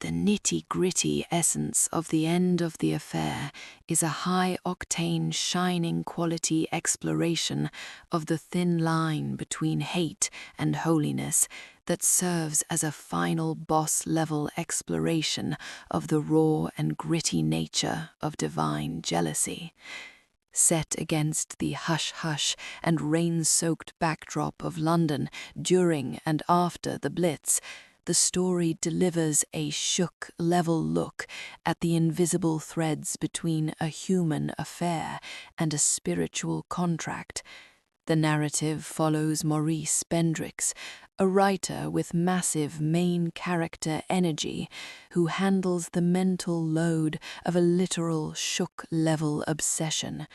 The nitty-gritty essence of the end of the affair is a high-octane, shining quality exploration of the thin line between hate and holiness that serves as a final boss-level exploration of the raw and gritty nature of divine jealousy. Set against the hush-hush and rain-soaked backdrop of London during and after the Blitz, the story delivers a shook-level look at the invisible threads between a human affair and a spiritual contract. The narrative follows Maurice Bendrix, a writer with massive main character energy who handles the mental load of a literal shook-level obsession.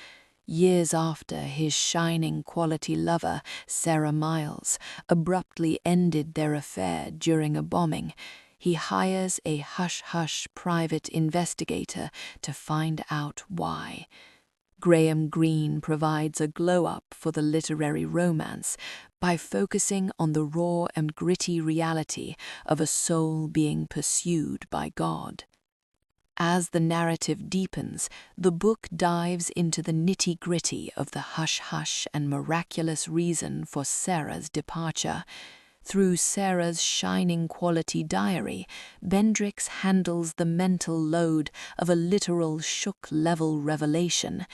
Years after his shining quality lover, Sarah Miles, abruptly ended their affair during a bombing, he hires a hush-hush private investigator to find out why. Greene provides a glow-up for the literary romance by focusing on the raw and gritty reality of a soul being pursued by God. As the narrative deepens, the book dives into the nitty-gritty of the hush-hush and miraculous reason for Sarah's departure. Through Sarah's shining quality diary, Bendrix handles the mental load of a literal shook-level revelation.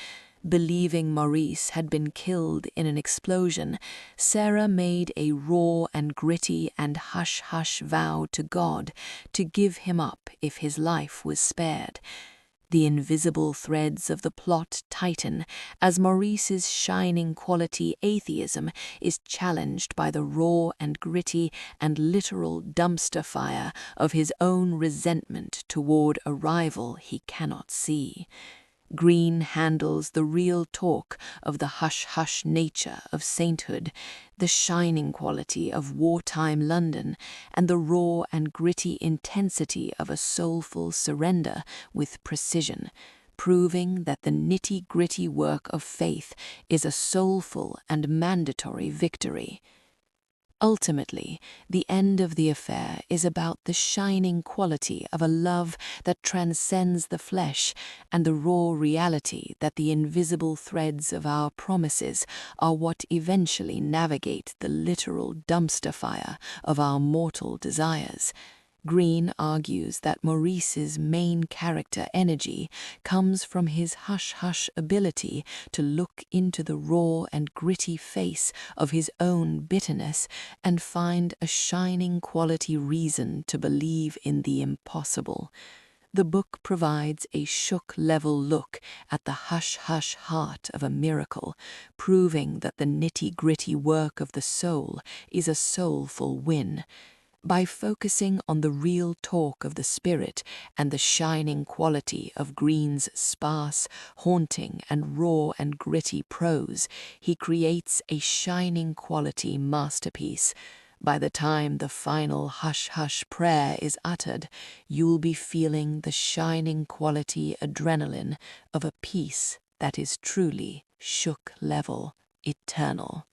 Believing Maurice had been killed in an explosion, Sarah made a raw and gritty and hush-hush vow to God to give him up if his life was spared. The invisible threads of the plot tighten as Maurice's shining quality atheism is challenged by the raw and gritty and literal dumpster fire of his own resentment toward a rival he cannot see. Greene handles the real talk of the hush-hush nature of sainthood, the shining quality of wartime London, and the raw and gritty intensity of a soulful surrender with precision, proving that the nitty-gritty work of faith is a soulful and mandatory victory. Ultimately, the end of the affair is about the shining quality of a love that transcends the flesh and the raw reality that the invisible threads of our promises are what eventually navigate the literal dumpster fire of our mortal desires. Greene argues that Maurice's main character energy comes from his hush-hush ability to look into the raw and gritty face of his own bitterness and find a shining quality reason to believe in the impossible. The book provides a shook-level look at the hush-hush heart of a miracle, proving that the nitty-gritty work of the soul is a soulful win. By focusing on the real talk of the spirit and the shining quality of Greene's sparse, haunting, and raw and gritty prose, he creates a shining quality masterpiece. By the time the final hush-hush prayer is uttered, you'll be feeling the shining quality adrenaline of a peace that is truly shook-level, eternal.